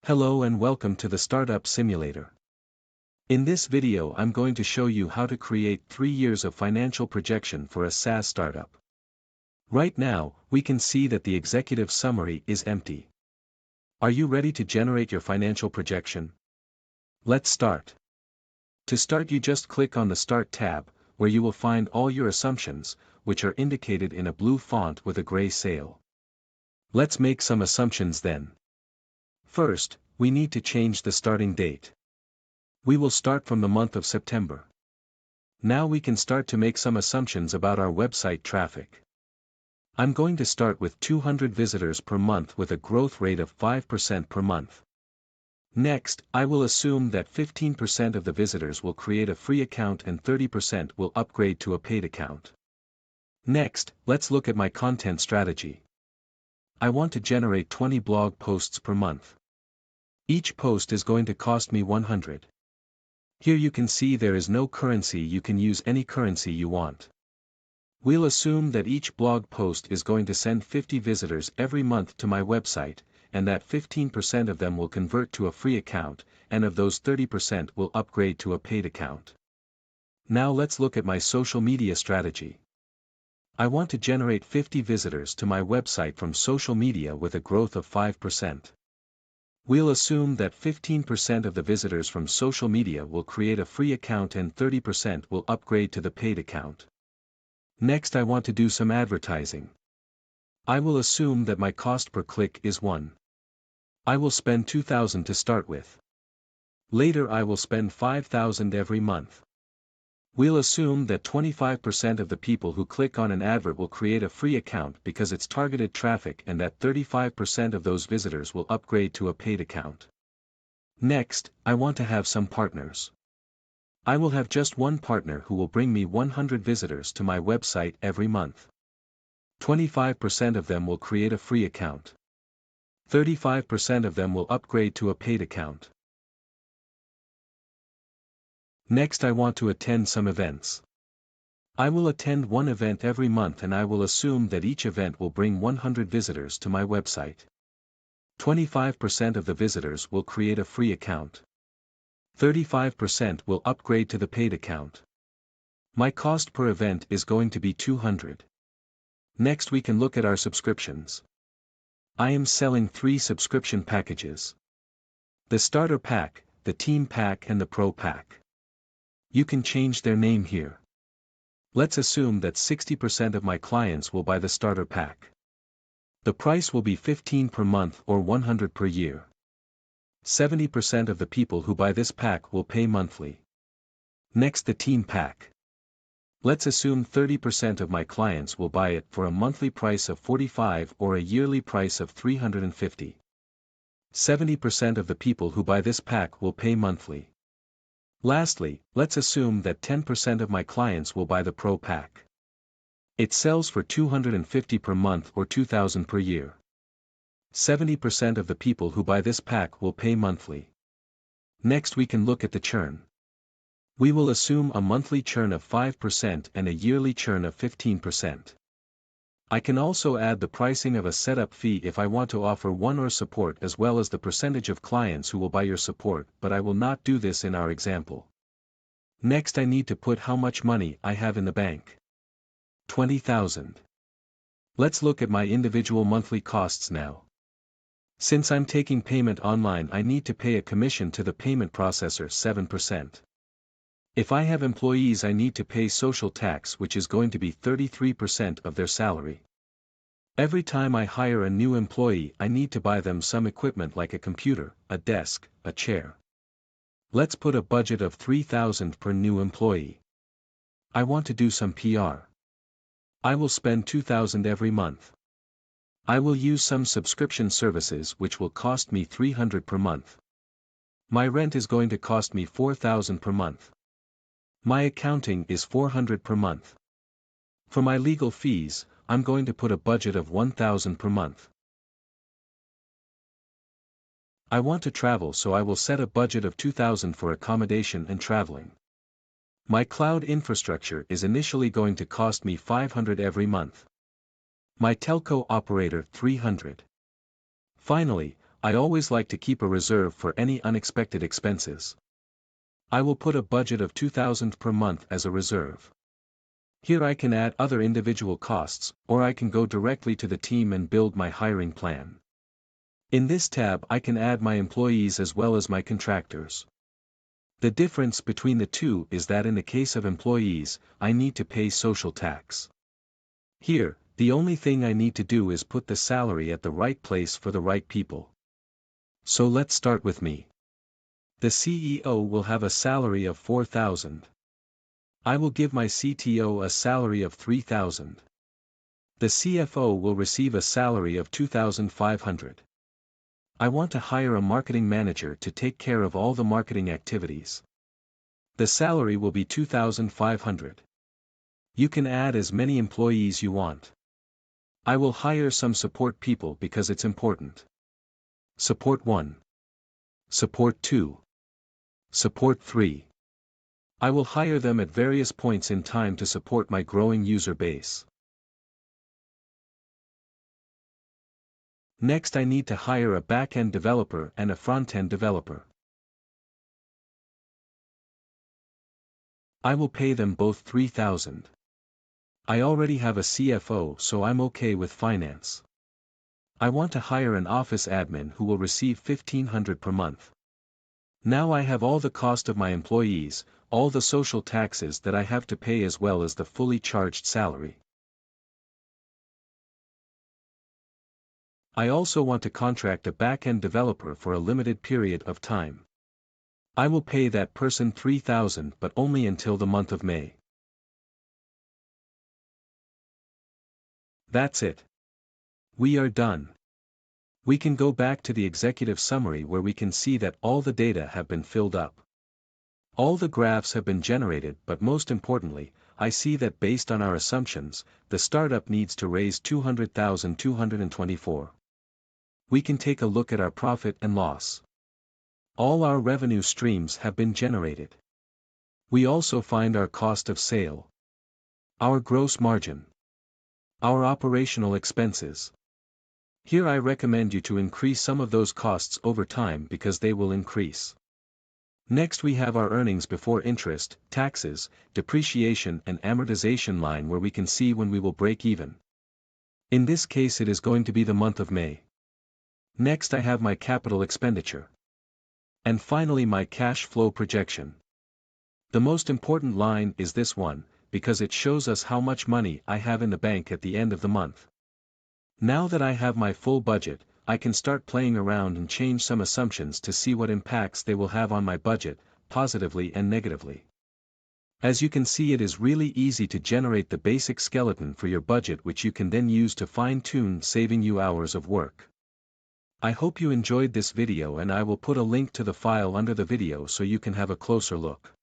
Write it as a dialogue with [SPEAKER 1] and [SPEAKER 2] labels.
[SPEAKER 1] Hello and welcome to the Startup Simulator. In this video I'm going to show you how to create 3 years of financial projection for a SaaS startup. Right now, we can see that the executive summary is empty. Are you ready to generate your financial projection? Let's start. To start, you just click on the Start tab, where you will find all your assumptions, which are indicated in a blue font with a gray sail. Let's make some assumptions then. First, we need to change the starting date. We will start from the month of September. Now we can start to make some assumptions about our website traffic. I'm going to start with 200 visitors per month with a growth rate of 5% per month. Next, I will assume that 15% of the visitors will create a free account and 30% will upgrade to a paid account. Next, let's look at my content strategy. I want to generate 20 blog posts per month. Each post is going to cost me 100. Here you can see there is no currency, you can use any currency you want. We'll assume that each blog post is going to send 50 visitors every month to my website, and that 15% of them will convert to a free account, and of those 30% will upgrade to a paid account. Now let's look at my social media strategy. I want to generate 50 visitors to my website from social media with a growth of 5%. We'll assume that 15% of the visitors from social media will create a free account and 30% will upgrade to the paid account. Next, I want to do some advertising. I will assume that my cost per click is 1. I will spend 2,000 to start with. Later I will spend 5,000 every month. We'll assume that 25% of the people who click on an advert will create a free account because it's targeted traffic, and that 35% of those visitors will upgrade to a paid account. Next, I want to have some partners. I will have just one partner who will bring me 100 visitors to my website every month. 25% of them will create a free account. 35% of them will upgrade to a paid account. Next, I want to attend some events. I will attend one event every month, and I will assume that each event will bring 100 visitors to my website. 25% of the visitors will create a free account. 35% will upgrade to the paid account. My cost per event is going to be 200. Next, we can look at our subscriptions. I am selling 3 subscription packages: the Starter Pack, the Team Pack, and the Pro Pack. You can change their name here. Let's assume that 60% of my clients will buy the Starter Pack. The price will be 15 per month or 100 per year. 70% of the people who buy this pack will pay monthly. Next, the Team Pack. Let's assume 30% of my clients will buy it for a monthly price of 45 or a yearly price of 350. 70% of the people who buy this pack will pay monthly. Lastly, let's assume that 10% of my clients will buy the Pro Pack. It sells for 250 per month or 2,000 per year. 70% of the people who buy this pack will pay monthly. Next, we can look at the churn. We will assume a monthly churn of 5% and a yearly churn of 15%. I can also add the pricing of a setup fee if I want to offer one or support, as well as the percentage of clients who will buy your support, but I will not do this in our example. Next, I need to put how much money I have in the bank. 20,000. Let's look at my individual monthly costs now. Since I'm taking payment online, I need to pay a commission to the payment processor, 7%. If I have employees, I need to pay social tax, which is going to be 33% of their salary. Every time I hire a new employee, I need to buy them some equipment like a computer, a desk, a chair. Let's put a budget of 3,000 per new employee. I want to do some PR. I will spend 2,000 every month. I will use some subscription services which will cost me 300 per month. My rent is going to cost me 4,000 per month. My accounting is 400 per month. For my legal fees, I'm going to put a budget of 1,000 per month. I want to travel, so I will set a budget of 2,000 for accommodation and traveling. My cloud infrastructure is initially going to cost me 500 every month. My telco operator, 300. Finally, I always like to keep a reserve for any unexpected expenses. I will put a budget of 2,000 per month as a reserve. Here I can add other individual costs, or I can go directly to the team and build my hiring plan. In this tab I can add my employees as well as my contractors. The difference between the two is that in the case of employees, I need to pay social tax. Here, the only thing I need to do is put the salary at the right place for the right people. So let's start with me. The CEO will have a salary of 4,000. I will give my CTO a salary of 3,000. The CFO will receive a salary of 2,500. I want to hire a marketing manager to take care of all the marketing activities. The salary will be 2,500. You can add as many employees you want. I will hire some support people because it's important. Support 1. Support 2. Support 3. I will hire them at various points in time to support my growing user base. Next I need to hire a back-end developer and a front-end developer. I will pay them both 3,000. I already have a CFO, so I'm okay with finance. I want to hire an office admin who will receive 1,500 per month. Now I have all the cost of my employees, all the social taxes that I have to pay as well as the fully charged salary. I also want to contract a back-end developer for a limited period of time. I will pay that person 3,000 but only until the month of May. That's it. We are done. We can go back to the executive summary where we can see that all the data have been filled up. All the graphs have been generated, but most importantly, I see that based on our assumptions, the startup needs to raise 200,224. We can take a look at our profit and loss. All our revenue streams have been generated. We also find our cost of sale, our gross margin, our operational expenses. Here I recommend you to increase some of those costs over time because they will increase. Next we have our earnings before interest, taxes, depreciation and amortization line where we can see when we will break even. In this case it is going to be the month of May. Next I have my capital expenditure. And finally my cash flow projection. The most important line is this one, because it shows us how much money I have in the bank at the end of the month. Now that I have my full budget, I can start playing around and change some assumptions to see what impacts they will have on my budget, positively and negatively. As you can see, it is really easy to generate the basic skeleton for your budget which you can then use to fine-tune, saving you hours of work. I hope you enjoyed this video and I will put a link to the file under the video so you can have a closer look.